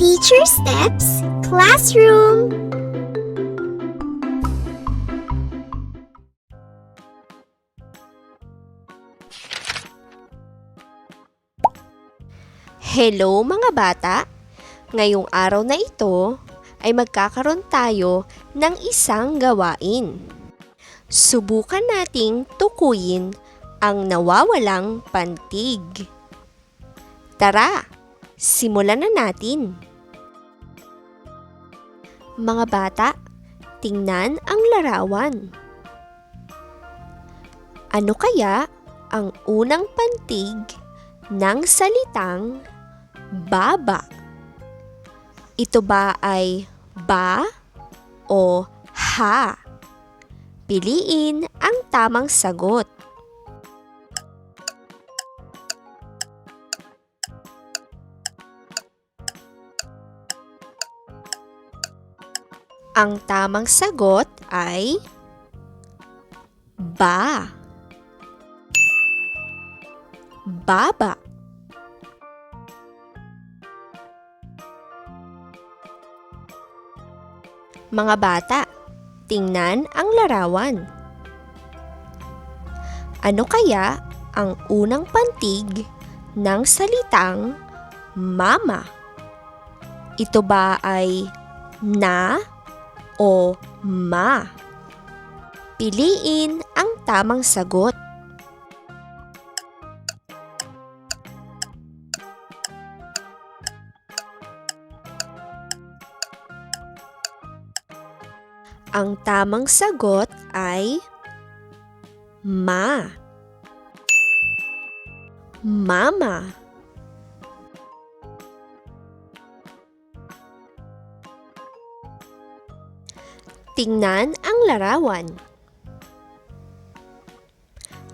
Teacher Steps Classroom. Hello mga bata! Ngayong araw na ito ay magkakaroon tayo ng isang gawain. Subukan nating tukuyin ang nawawalang pantig. Tara, simulan na natin. Mga bata, tingnan ang larawan. Ano kaya ang unang pantig ng salitang baba? Ito ba ay ba o ha? Piliin ang tamang sagot. Ang tamang sagot ay ba. Baba. Mga bata, tingnan ang larawan. Ano kaya ang unang pantig ng salitang mama? Ito ba ay na o ma? Piliin ang tamang sagot. Ang tamang sagot ay ma. Mama. Tingnan ang larawan.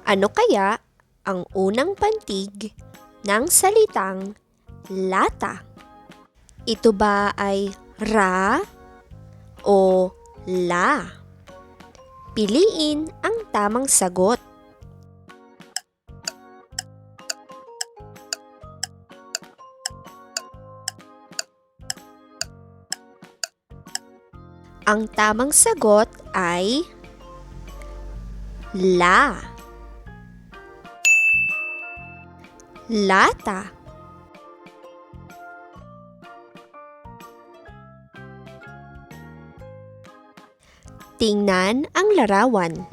Ano kaya ang unang pantig ng salitang lata? Ito ba ay ra o la? Piliin ang tamang sagot. Ang tamang sagot ay la. Lata. Tingnan ang larawan.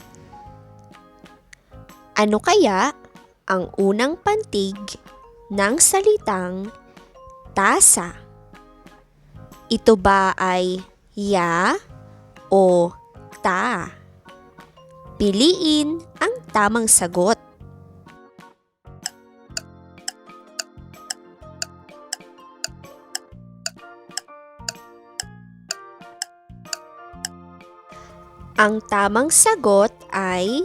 Ano kaya ang unang pantig ng salitang tasa? Ito ba ay ya o ta? Piliin ang tamang sagot. Ang tamang sagot ay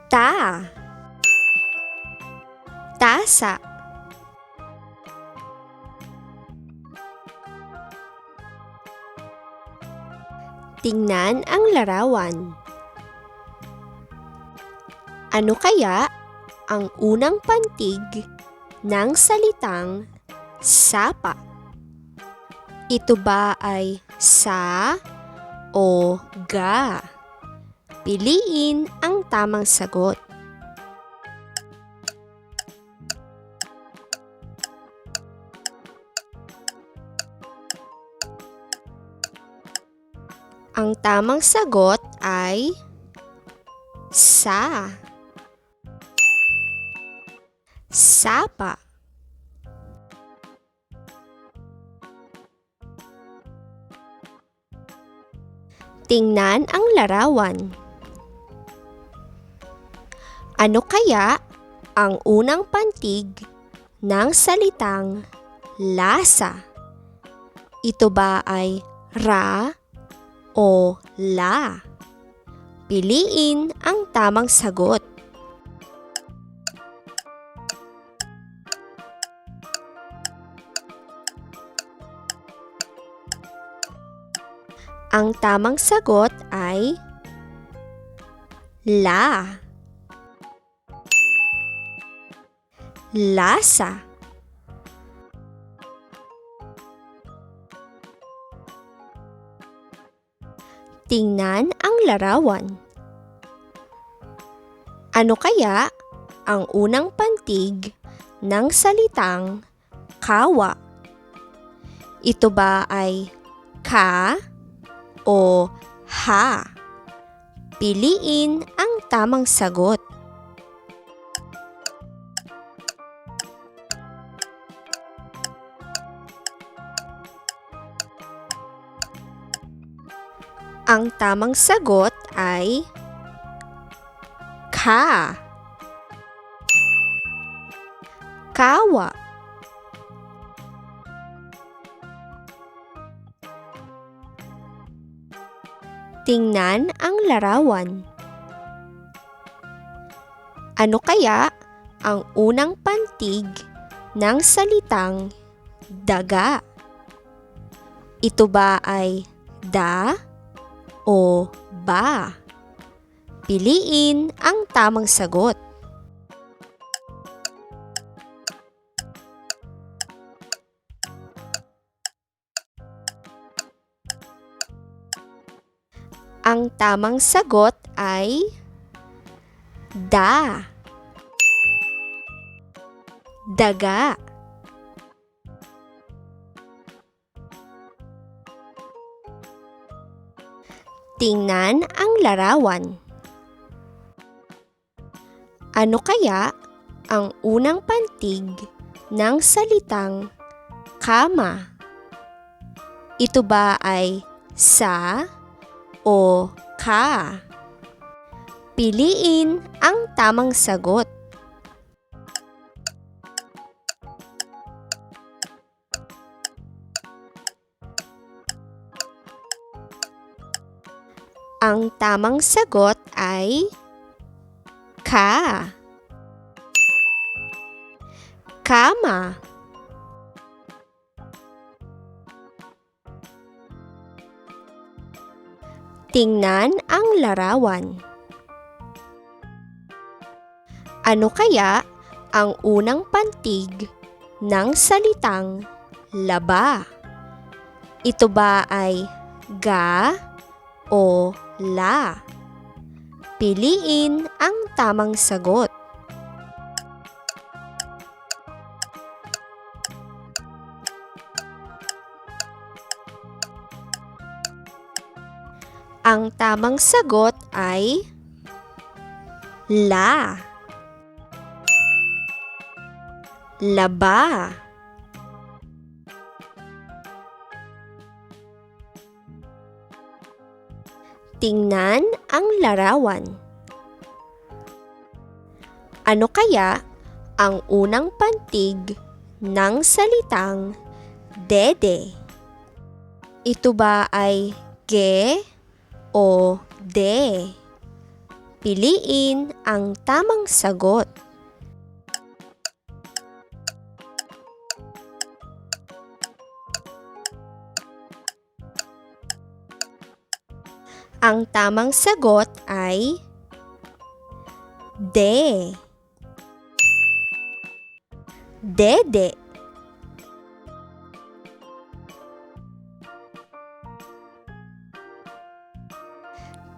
ta. Tasa. Tingnan ang larawan. Ano kaya ang unang pantig ng salitang sapa? Ito ba ay sa o ga? Piliin ang tamang sagot. Ang tamang sagot ay sa. Sapa. Tingnan ang larawan. Ano kaya ang unang pantig ng salitang lasa? Ito ba ay ra o la? Piliin ang tamang sagot. Ang tamang sagot ay la. Lasa. Tingnan ang larawan. Ano kaya ang unang pantig ng salitang kawa? Ito ba ay ka o ha? Piliin ang tamang sagot. Ang tamang sagot ay ka. Kawa. Tingnan ang larawan. Ano kaya ang unang pantig ng salitang daga? Ito ba ay da o ba? Piliin ang tamang sagot. Ang tamang sagot ay da. Daga. Tingnan ang larawan. Ano kaya ang unang pantig ng salitang kama? Ito ba ay sa o ka? Piliin ang tamang sagot. Ang tamang sagot ay ka. Kama. Tingnan ang larawan. Ano kaya ang unang pantig ng salitang laba? Ito ba ay ga o la? Piliin ang tamang sagot. Ang tamang sagot ay la. Laba. Tingnan ang larawan. Ano kaya ang unang pantig ng salitang dede? Ito ba ay ge o de? Piliin ang tamang sagot. Ang tamang sagot ay de. Dede.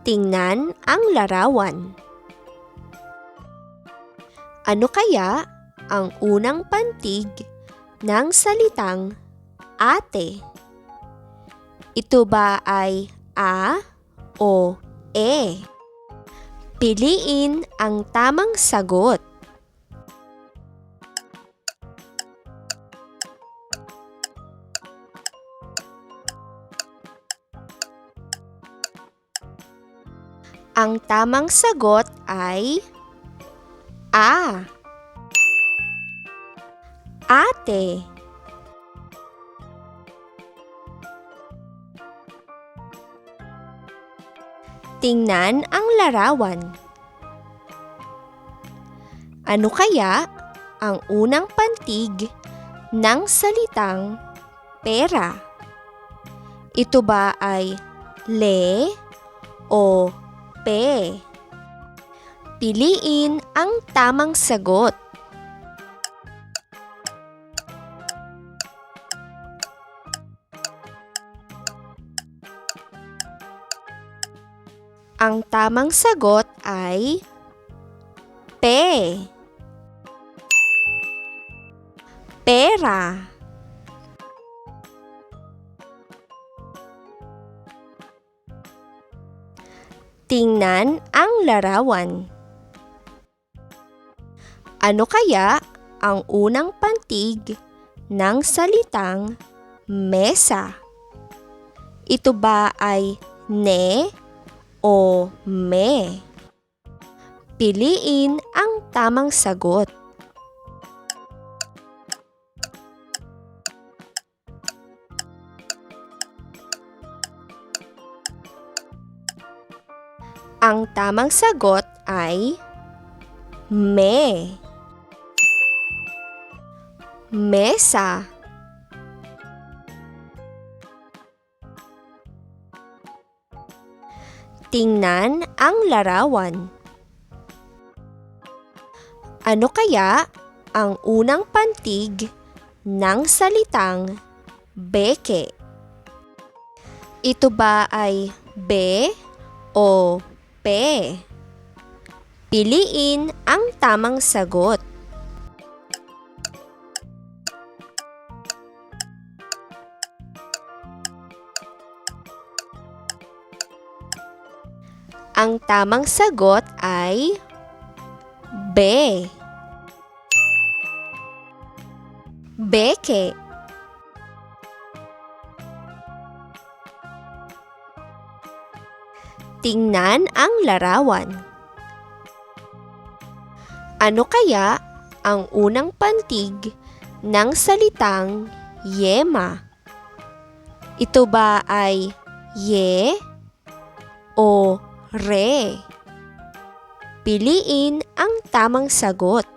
Tingnan ang larawan. Ano kaya ang unang pantig ng salitang ate? Ito ba ay a o e? Piliin ang tamang sagot. Ang tamang sagot ay a. Ate. Tingnan ang larawan. Ano kaya ang unang pantig ng salitang pera? Ito ba ay le o pe? Piliin ang tamang sagot. Ang tamang sagot ay pe. Pera. Tingnan ang larawan. Ano kaya ang unang pantig ng salitang mesa? Ito ba ay ne o me? Piliin ang tamang sagot. Ang tamang sagot ay me. Mesa. Tingnan ang larawan. Ano kaya ang unang pantig ng salitang beke? Ito ba ay be o pe? Piliin ang tamang sagot. Ang tamang sagot ay be. Beke. Tingnan ang larawan. Ano kaya ang unang pantig ng salitang yema? Ito ba ay ye o re? Piliin ang tamang sagot.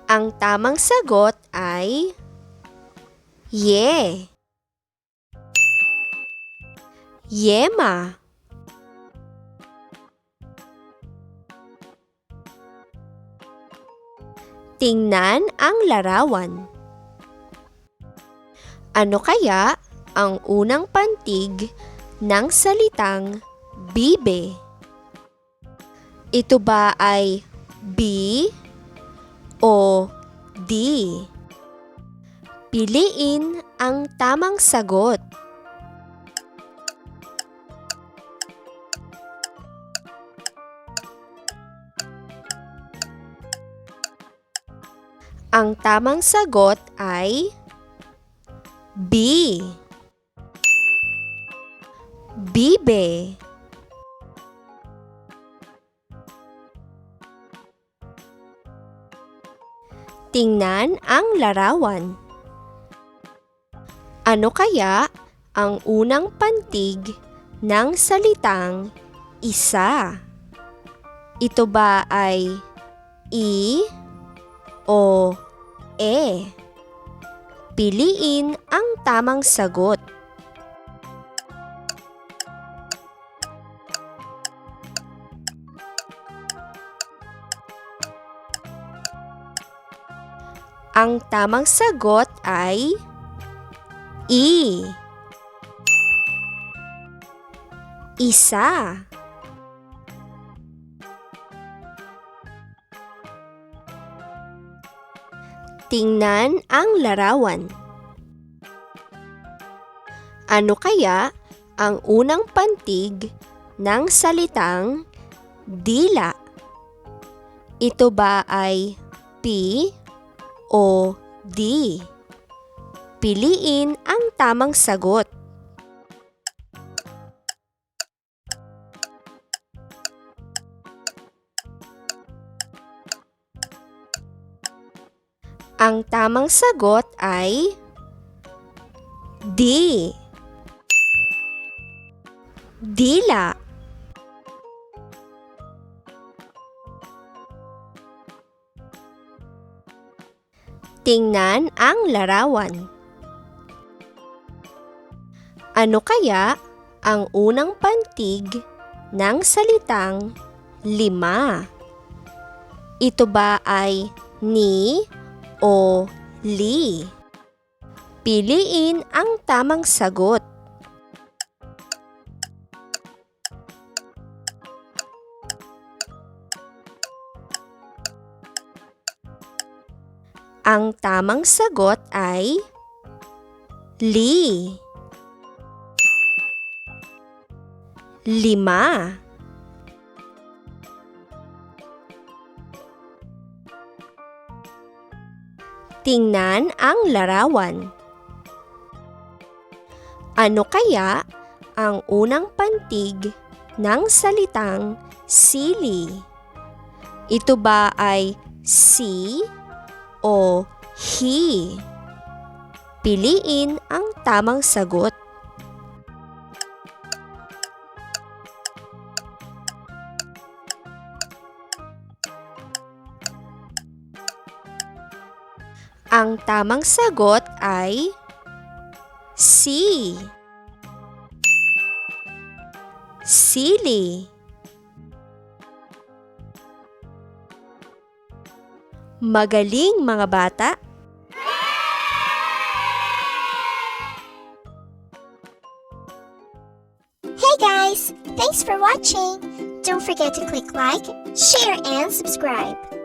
Ang tamang sagot ay ye. Yema. Tingnan ang larawan. Ano kaya ang unang pantig ng salitang bibe? Ito ba ay bi o di? Piliin ang tamang sagot. Ang tamang sagot ay B. Bibe. Tingnan ang larawan. Ano kaya ang unang pantig ng salitang isa? Ito ba ay i o e? Piliin ang tamang sagot. Ang tamang sagot ay i. Isa. Tingnan ang larawan. Ano kaya ang unang pantig ng salitang dila? Ito ba ay P o D? Piliin ang tamang sagot. Ang tamang sagot ay D. Dila. Tingnan ang larawan. Ano kaya ang unang pantig ng salitang lima? Ito ba ay ni, o li. Piliin ang tamang sagot. Ang tamang sagot ay li. 5. Tingnan ang larawan. Ano kaya ang unang pantig ng salitang sili? Ito ba ay si o he? Piliin ang tamang sagot. Ang tamang sagot ay si. Sili. Magaling mga bata! Hey guys! Thanks for watching! Don't forget to click like, share, and subscribe.